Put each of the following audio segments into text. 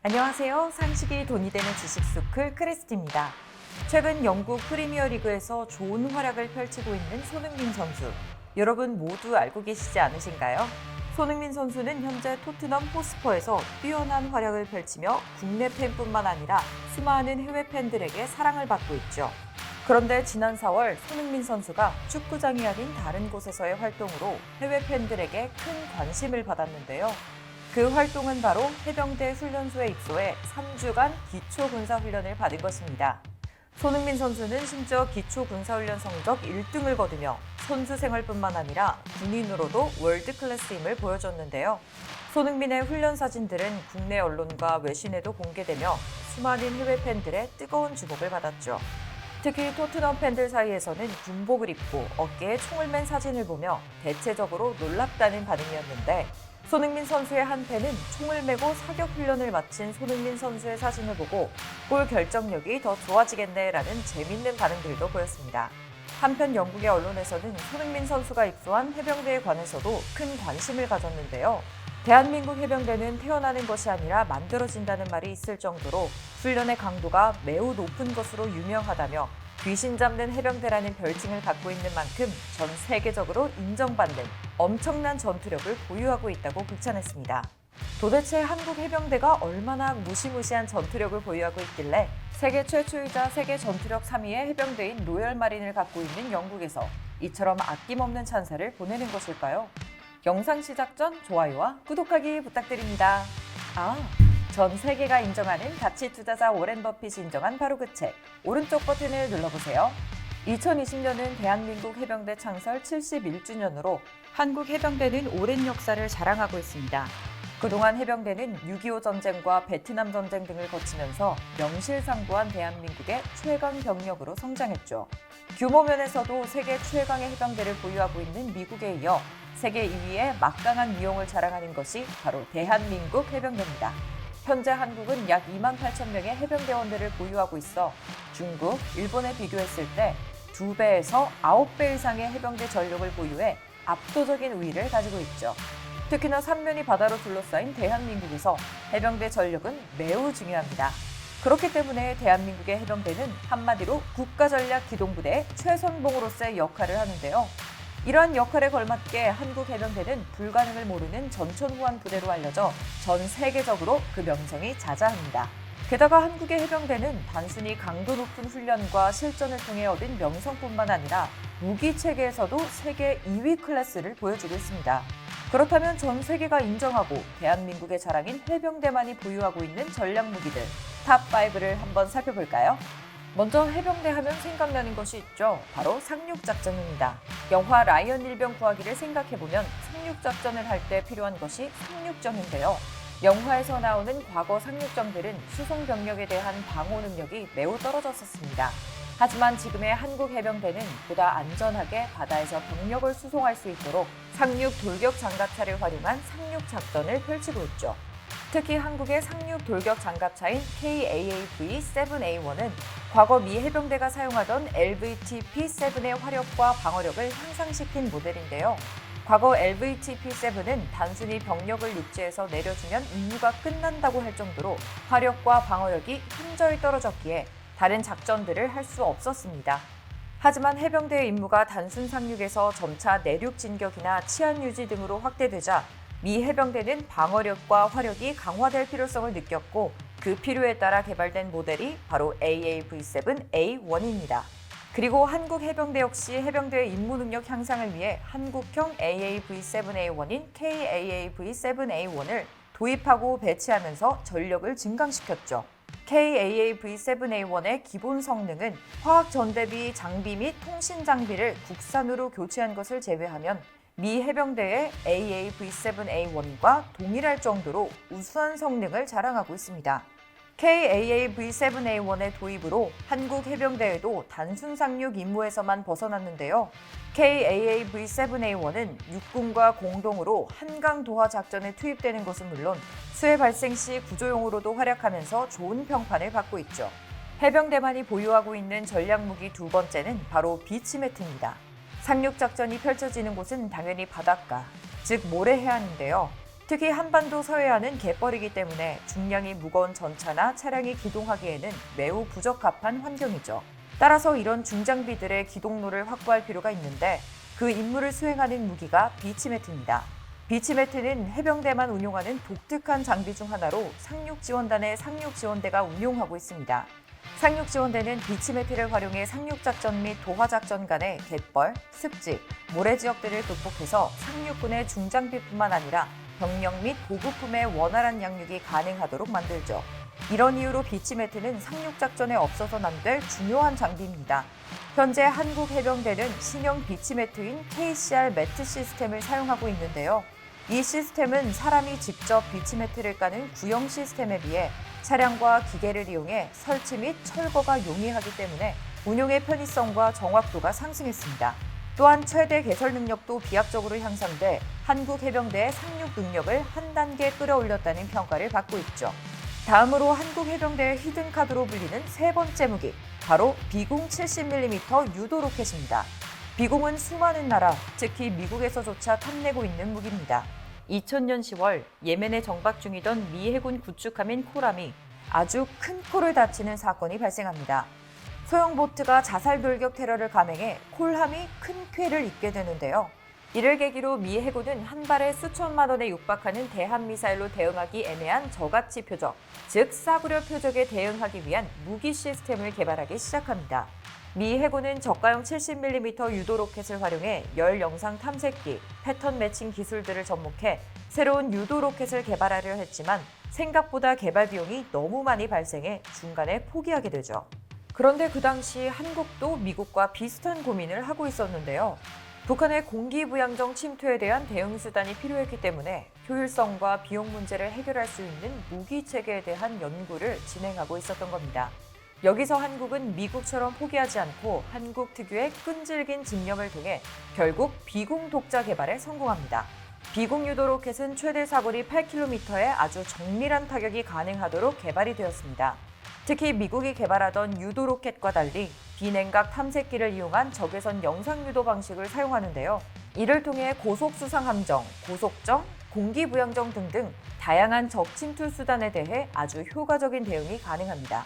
안녕하세요. 상식이 돈이 되는 지식 스쿨 크리스티입니다. 최근 영국 프리미어리그에서 좋은 활약을 펼치고 있는 손흥민 선수. 여러분 모두 알고 계시지 않으신가요? 손흥민 선수는 현재 토트넘 호스퍼에서 뛰어난 활약을 펼치며 국내 팬뿐만 아니라 수많은 해외 팬들에게 사랑을 받고 있죠. 그런데 지난 4월 손흥민 선수가 축구장이 아닌 다른 곳에서의 활동으로 해외 팬들에게 큰 관심을 받았는데요. 그 활동은 바로 해병대 훈련소에 입소해 3주간 기초군사훈련을 받은 것입니다. 손흥민 선수는 심지어 기초군사훈련 성적 1등을 거두며 선수 생활뿐만 아니라 군인으로도 월드클래스임을 보여줬는데요. 손흥민의 훈련 사진들은 국내 언론과 외신에도 공개되며 수많은 해외 팬들의 뜨거운 주목을 받았죠. 특히 토트넘 팬들 사이에서는 군복을 입고 어깨에 총을 맨 사진을 보며 대체적으로 놀랍다는 반응이었는데, 손흥민 선수의 한 팬은 총을 메고 사격 훈련을 마친 손흥민 선수의 사진을 보고 골 결정력이 더 좋아지겠네라는 재밌는 반응들도 보였습니다. 한편 영국의 언론에서는 손흥민 선수가 입소한 해병대에 관해서도 큰 관심을 가졌는데요. 대한민국 해병대는 태어나는 것이 아니라 만들어진다는 말이 있을 정도로 훈련의 강도가 매우 높은 것으로 유명하다며 귀신 잡는 해병대라는 별칭을 갖고 있는 만큼 전 세계적으로 인정받는 엄청난 전투력을 보유하고 있다고 극찬했습니다. 도대체 한국 해병대가 얼마나 무시무시한 전투력을 보유하고 있길래 세계 최초이자 세계 전투력 3위의 해병대인 로열마린을 갖고 있는 영국에서 이처럼 아낌없는 찬사를 보내는 것일까요? 영상 시작 전 좋아요와 구독하기 부탁드립니다. 전 세계가 인정하는 가치 투자자 워렌 버핏이 인정한 바로 그 책, 오른쪽 버튼을 눌러보세요. 2020년은 대한민국 해병대 창설 71주년으로 한국 해병대는 오랜 역사를 자랑하고 있습니다. 그동안 해병대는 6.25 전쟁과 베트남 전쟁 등을 거치면서 명실상부한 대한민국의 최강 병력으로 성장했죠. 규모 면에서도 세계 최강의 해병대를 보유하고 있는 미국에 이어 세계 2위의 막강한 위용을 자랑하는 것이 바로 대한민국 해병대입니다. 현재 한국은 약 28,000명의 해병대원들을 보유하고 있어 중국, 일본에 비교했을 때 2배에서 9배 이상의 해병대 전력을 보유해 압도적인 우위를 가지고 있죠. 특히나 삼면이 바다로 둘러싸인 대한민국에서 해병대 전력은 매우 중요합니다. 그렇기 때문에 대한민국의 해병대는 한마디로 국가전략기동부대의 최선봉으로서의 역할을 하는데요. 이러한 역할에 걸맞게 한국 해병대는 불가능을 모르는 전천후한 부대로 알려져 전 세계적으로 그 명성이 자자합니다. 게다가 한국의 해병대는 단순히 강도 높은 훈련과 실전을 통해 얻은 명성뿐만 아니라 무기 체계에서도 세계 2위 클래스를 보여주고 있습니다. 그렇다면 전 세계가 인정하고 대한민국의 자랑인 해병대만이 보유하고 있는 전략 무기들 탑5를 한번 살펴볼까요? 먼저 해병대 하면 생각나는 것이 있죠. 바로 상륙작전입니다. 영화 라이언 일병 구하기를 생각해보면 상륙작전을 할 때 필요한 것이 상륙정인데요. 영화에서 나오는 과거 상륙정들은 수송 병력에 대한 방어 능력이 매우 떨어졌었습니다. 하지만 지금의 한국 해병대는 보다 안전하게 바다에서 병력을 수송할 수 있도록 상륙 돌격 장갑차를 활용한 상륙작전을 펼치고 있죠. 특히 한국의 상륙 돌격 장갑차인 KAAV-7A1은 과거 미 해병대가 사용하던 LVT-P7의 화력과 방어력을 향상시킨 모델인데요. 과거 LVT-P7은 단순히 병력을 육지에서 내려주면 임무가 끝난다고 할 정도로 화력과 방어력이 현저히 떨어졌기에 다른 작전들을 할 수 없었습니다. 하지만 해병대의 임무가 단순 상륙에서 점차 내륙 진격이나 치안 유지 등으로 확대되자 미 해병대는 방어력과 화력이 강화될 필요성을 느꼈고 그 필요에 따라 개발된 모델이 바로 AAV-7A1입니다. 그리고 한국 해병대 역시 해병대의 임무 능력 향상을 위해 한국형 AAV-7A1인 KAAV-7A1을 도입하고 배치하면서 전력을 증강시켰죠. KAAV-7A1의 기본 성능은 화학 전대비 장비 및 통신 장비를 국산으로 교체한 것을 제외하면 미 해병대의 AAV-7A1과 동일할 정도로 우수한 성능을 자랑하고 있습니다. KAAV-7A1의 도입으로 한국 해병대에도 단순 상륙 임무에서만 벗어났는데요. KAAV-7A1은 육군과 공동으로 한강 도하 작전에 투입되는 것은 물론 수해 발생 시 구조용으로도 활약하면서 좋은 평판을 받고 있죠. 해병대만이 보유하고 있는 전략무기 두 번째는 바로 비치매트입니다. 상륙작전이 펼쳐지는 곳은 당연히 바닷가, 즉 모래 해안인데요. 특히 한반도 서해안은 갯벌이기 때문에 중량이 무거운 전차나 차량이 기동하기에는 매우 부적합한 환경이죠. 따라서 이런 중장비들의 기동로를 확보할 필요가 있는데 그 임무를 수행하는 무기가 비치매트입니다. 비치매트는 해병대만 운용하는 독특한 장비 중 하나로 상륙지원단의 상륙지원대가 운용하고 있습니다. 상륙지원대는 비치매트를 활용해 상륙작전 및 도하작전 간의 갯벌, 습지, 모래 지역들을 극복해서 상륙군의 중장비뿐만 아니라 병력 및 보급품의 원활한 양육이 가능하도록 만들죠. 이런 이유로 비치매트는 상륙작전에 없어서는 안 될 중요한 장비입니다. 현재 한국 해병대는 신형 비치매트인 KCR 매트 시스템을 사용하고 있는데요. 이 시스템은 사람이 직접 비치매트를 까는 구형 시스템에 비해 차량과 기계를 이용해 설치 및 철거가 용이하기 때문에 운용의 편의성과 정확도가 상승했습니다. 또한 최대 개설 능력도 비약적으로 향상돼 한국 해병대의 상륙 능력을 한 단계 끌어올렸다는 평가를 받고 있죠. 다음으로 한국 해병대의 히든카드로 불리는 세 번째 무기, 바로 비공 70mm 유도 로켓입니다. 비공은 수많은 나라, 특히 미국에서조차 탐내고 있는 무기입니다. 2000년 10월 예멘에 정박 중이던 미 해군 구축함인 콜함이 아주 큰 코를 다치는 사건이 발생합니다. 소형 보트가 자살 돌격 테러를 감행해 콜함이 큰 쾌를 입게 되는데요. 이를 계기로 미 해군은 한 발에 수천만 원에 육박하는 대한미사일로 대응하기 애매한 저가치 표적, 즉 싸구려 표적에 대응하기 위한 무기 시스템을 개발하기 시작합니다. 미 해군은 저가형 70mm 유도 로켓을 활용해 열 영상 탐색기, 패턴 매칭 기술들을 접목해 새로운 유도 로켓을 개발하려 했지만 생각보다 개발 비용이 너무 많이 발생해 중간에 포기하게 되죠. 그런데 그 당시 한국도 미국과 비슷한 고민을 하고 있었는데요. 북한의 공기부양정 침투에 대한 대응 수단이 필요했기 때문에 효율성과 비용 문제를 해결할 수 있는 무기 체계에 대한 연구를 진행하고 있었던 겁니다. 여기서 한국은 미국처럼 포기하지 않고 한국 특유의 끈질긴 집념을 통해 결국 비공 독자 개발에 성공합니다. 비공 유도 로켓은 최대 사거리 8km의 아주 정밀한 타격이 가능하도록 개발이 되었습니다. 특히 미국이 개발하던 유도 로켓과 달리 비냉각 탐색기를 이용한 적외선 영상 유도 방식을 사용하는데요. 이를 통해 고속수상 함정, 고속정, 공기부양정 등등 다양한 적 침투 수단에 대해 아주 효과적인 대응이 가능합니다.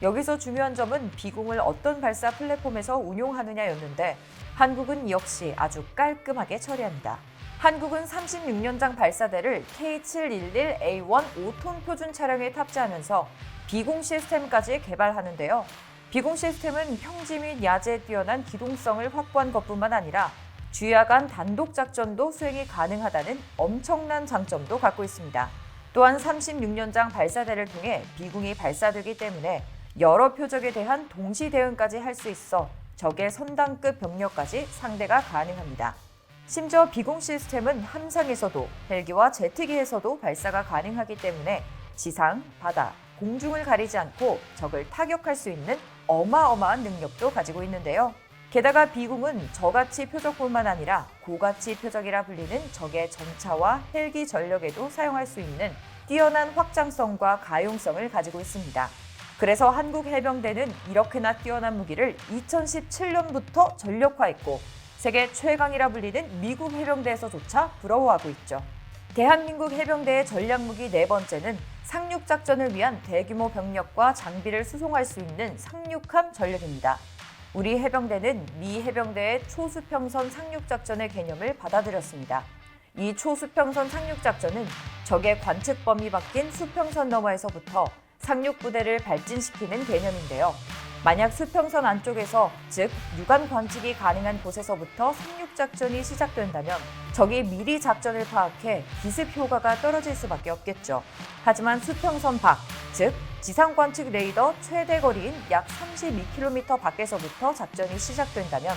여기서 중요한 점은 비공을 어떤 발사 플랫폼에서 운용하느냐였는데 한국은 역시 아주 깔끔하게 처리합니다. 한국은 36년장 발사대를 K711A1 5톤 표준 차량에 탑재하면서 비공 시스템까지 개발하는데요. 비공 시스템은 평지 및 야제에 뛰어난 기동성을 확보한 것뿐만 아니라 주야 간 단독 작전도 수행이 가능하다는 엄청난 장점도 갖고 있습니다. 또한 36년장 발사대를 통해 비공이 발사되기 때문에 여러 표적에 대한 동시 대응까지 할 수 있어 적의 선당급 병력까지 상대가 가능합니다. 심지어 비공 시스템은 함상에서도 헬기와 제트기에서도 발사가 가능하기 때문에 지상, 바다, 공중을 가리지 않고 적을 타격할 수 있는 어마어마한 능력도 가지고 있는데요. 게다가 비공은 저가치 표적뿐만 아니라 고가치 표적이라 불리는 적의 전차와 헬기 전력에도 사용할 수 있는 뛰어난 확장성과 가용성을 가지고 있습니다. 그래서 한국 해병대는 이렇게나 뛰어난 무기를 2017년부터 전력화했고 세계 최강이라 불리는 미국 해병대에서조차 부러워하고 있죠. 대한민국 해병대의 전략무기 네 번째는 상륙작전을 위한 대규모 병력과 장비를 수송할 수 있는 상륙함 전력입니다. 우리 해병대는 미 해병대의 초수평선 상륙작전의 개념을 받아들였습니다. 이 초수평선 상륙작전은 적의 관측 범위 바뀐 수평선 너머에서부터 상륙부대를 발진시키는 개념인데요. 만약 수평선 안쪽에서, 즉 육안 관측이 가능한 곳에서부터 상륙작전이 시작된다면 적이 미리 작전을 파악해 기습 효과가 떨어질 수밖에 없겠죠. 하지만 수평선 밖, 즉 지상 관측 레이더 최대 거리인 약 32km 밖에서부터 작전이 시작된다면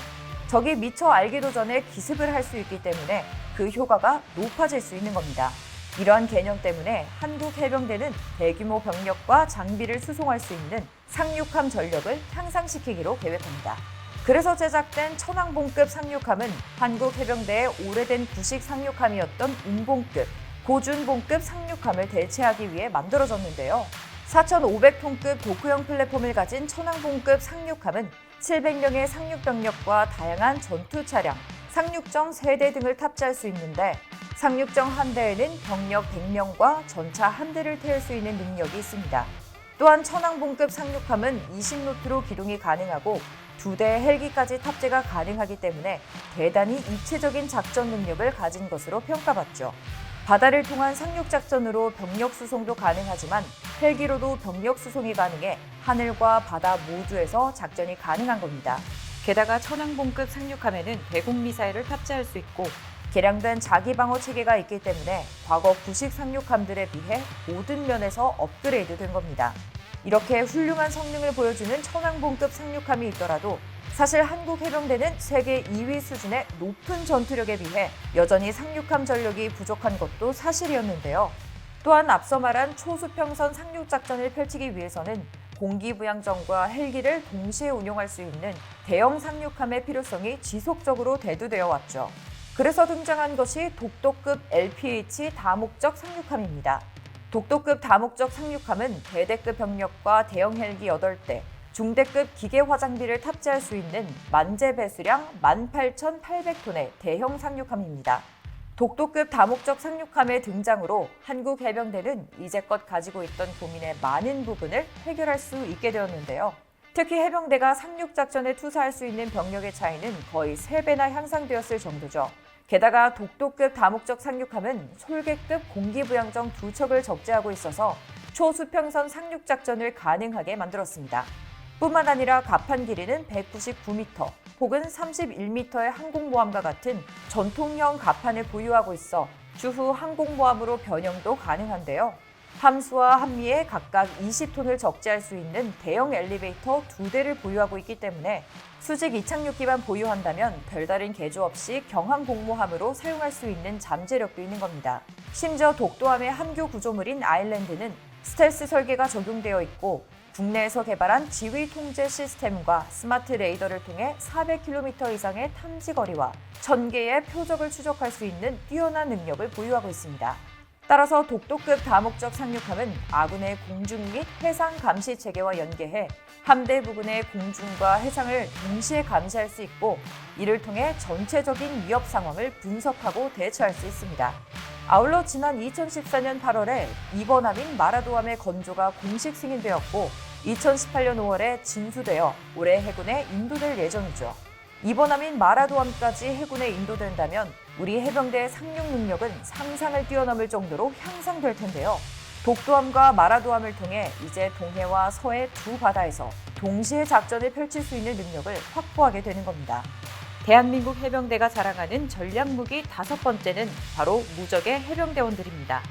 적이 미처 알기도 전에 기습을 할 수 있기 때문에 그 효과가 높아질 수 있는 겁니다. 이러한 개념 때문에 한국 해병대는 대규모 병력과 장비를 수송할 수 있는 상륙함 전력을 향상시키기로 계획합니다. 그래서 제작된 천왕봉급 상륙함은 한국 해병대의 오래된 구식 상륙함이었던 운봉급, 고준봉급 상륙함을 대체하기 위해 만들어졌는데요. 4,500톤급 도크형 플랫폼을 가진 천왕봉급 상륙함은 700명의 상륙병력과 다양한 전투 차량, 상륙정 세대 등을 탑재할 수 있는데 상륙정 한 대에는 병력 100명과 전차 한 대를 태울 수 있는 능력이 있습니다. 또한 천왕봉급 상륙함은 20노트로 기동이 가능하고 2대 헬기까지 탑재가 가능하기 때문에 대단히 입체적인 작전 능력을 가진 것으로 평가받죠. 바다를 통한 상륙작전으로 병력 수송도 가능하지만 헬기로도 병력 수송이 가능해 하늘과 바다 모두에서 작전이 가능한 겁니다. 게다가 천왕봉급 상륙함에는 대공 미사일을 탑재할 수 있고 개량된 자기방어 체계가 있기 때문에 과거 구식 상륙함들에 비해 모든 면에서 업그레이드된 겁니다. 이렇게 훌륭한 성능을 보여주는 천왕봉급 상륙함이 있더라도 사실 한국 해병대는 세계 2위 수준의 높은 전투력에 비해 여전히 상륙함 전력이 부족한 것도 사실이었는데요. 또한 앞서 말한 초수평선 상륙작전을 펼치기 위해서는 공기부양정과 헬기를 동시에 운용할 수 있는 대형 상륙함의 필요성이 지속적으로 대두되어 왔죠. 그래서 등장한 것이 독도급 LPH 다목적 상륙함입니다. 독도급 다목적 상륙함은 대대급 병력과 대형 헬기 8대, 중대급 기계화장비를 탑재할 수 있는 만재 배수량 18,800톤의 대형 상륙함입니다. 독도급 다목적 상륙함의 등장으로 한국 해병대는 이제껏 가지고 있던 고민의 많은 부분을 해결할 수 있게 되었는데요. 특히 해병대가 상륙작전에 투사할 수 있는 병력의 차이는 거의 3배나 향상되었을 정도죠. 게다가 독도급 다목적 상륙함은 솔개급 공기부양정 2척을 적재하고 있어서 초수평선 상륙작전을 가능하게 만들었습니다. 뿐만 아니라 갑판 길이는 199m 혹은 31m의 항공모함과 같은 전통형 갑판을 보유하고 있어 추후 항공모함으로 변형도 가능한데요. 함수와 함미에 각각 20톤을 적재할 수 있는 대형 엘리베이터 2대를 보유하고 있기 때문에 수직 이착륙 기반 보유한다면 별다른 개조 없이 경항공모함으로 사용할 수 있는 잠재력도 있는 겁니다. 심지어 독도함의 함교 구조물인 아일랜드는 스텔스 설계가 적용되어 있고 국내에서 개발한 지휘 통제 시스템과 스마트 레이더를 통해 400km 이상의 탐지 거리와 1000개의 표적을 추적할 수 있는 뛰어난 능력을 보유하고 있습니다. 따라서 독도급 다목적 상륙함은 아군의 공중 및 해상 감시 체계와 연계해 함대 부근의 공중과 해상을 동시에 감시할 수 있고 이를 통해 전체적인 위협 상황을 분석하고 대처할 수 있습니다. 아울러 지난 2014년 8월에 이번함인 마라도함의 건조가 공식 승인되었고 2018년 5월에 진수되어 올해 해군에 인도될 예정이죠. 이번함인 마라도함까지 해군에 인도된다면 우리 해병대의 상륙 능력은 상상을 뛰어넘을 정도로 향상될 텐데요. 독도함과 마라도함을 통해 이제 동해와 서해 두 바다에서 동시에 작전을 펼칠 수 있는 능력을 확보하게 되는 겁니다. 대한민국 해병대가 자랑하는 전략무기 5번째는 바로 무적의 해병대원들입니다.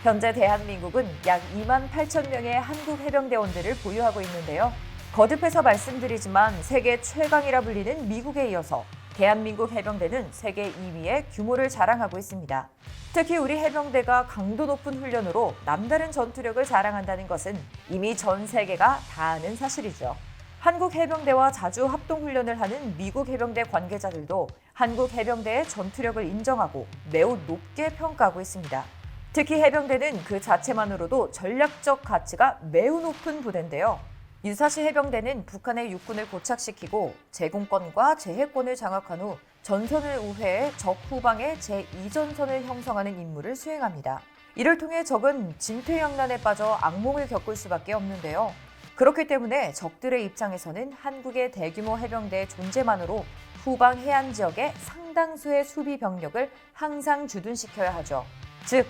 현재 대한민국은 약 28,000명의 한국 해병대원들을 보유하고 있는데요. 거듭해서 말씀드리지만 세계 최강이라 불리는 미국에 이어서 대한민국 해병대는 세계 2위의 규모를 자랑하고 있습니다. 특히 우리 해병대가 강도 높은 훈련으로 남다른 전투력을 자랑한다는 것은 이미 전 세계가 다 아는 사실이죠. 한국 해병대와 자주 합동훈련을 하는 미국 해병대 관계자들도 한국 해병대의 전투력을 인정하고 매우 높게 평가하고 있습니다. 특히 해병대는 그 자체만으로도 전략적 가치가 매우 높은 부대인데요. 유사시 해병대는 북한의 육군을 고착시키고 제공권과 제해권을 장악한 후 전선을 우회해 적 후방의 제2전선을 형성하는 임무를 수행합니다. 이를 통해 적은 진퇴양난에 빠져 악몽을 겪을 수밖에 없는데요. 그렇기 때문에 적들의 입장에서는 한국의 대규모 해병대의 존재만으로 후방 해안 지역의 상당수의 수비 병력을 항상 주둔시켜야 하죠. 즉,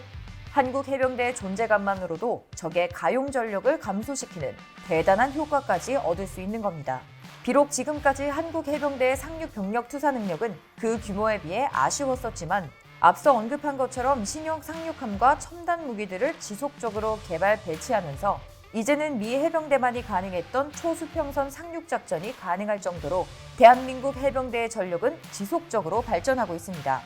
한국 해병대의 존재감만으로도 적의 가용 전력을 감소시키는 대단한 효과까지 얻을 수 있는 겁니다. 비록 지금까지 한국 해병대의 상륙 병력 투사 능력은 그 규모에 비해 아쉬웠었지만 앞서 언급한 것처럼 신형 상륙함과 첨단 무기들을 지속적으로 개발 배치하면서 이제는 미 해병대만이 가능했던 초수평선 상륙작전이 가능할 정도로 대한민국 해병대의 전력은 지속적으로 발전하고 있습니다.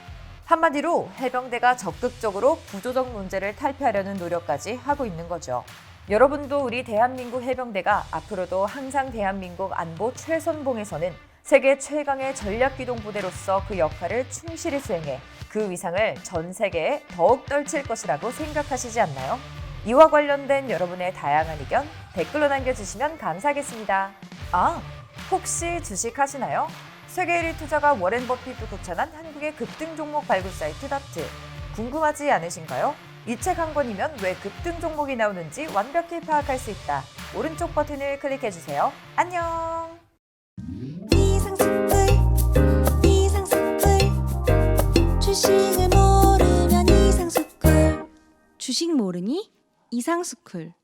한마디로 해병대가 적극적으로 구조적 문제를 탈피하려는 노력까지 하고 있는 거죠. 여러분도 우리 대한민국 해병대가 앞으로도 항상 대한민국 안보 최선봉에서는 세계 최강의 전략기동부대로서 그 역할을 충실히 수행해 그 위상을 전 세계에 더욱 떨칠 것이라고 생각하시지 않나요? 이와 관련된 여러분의 다양한 의견 댓글로 남겨주시면 감사하겠습니다. 혹시 주식하시나요? 세계 1위 투자가 워렌 버핏도 극찬한 한국의 급등 종목 발굴 사이트 다트. 궁금하지 않으신가요? 이 책 한 권이면 왜 급등 종목이 나오는지 완벽히 파악할 수 있다. 오른쪽 버튼을 클릭해주세요. 안녕! 이상스쿨 주식을 모르면 이상스쿨 주식 모르니 이상스쿨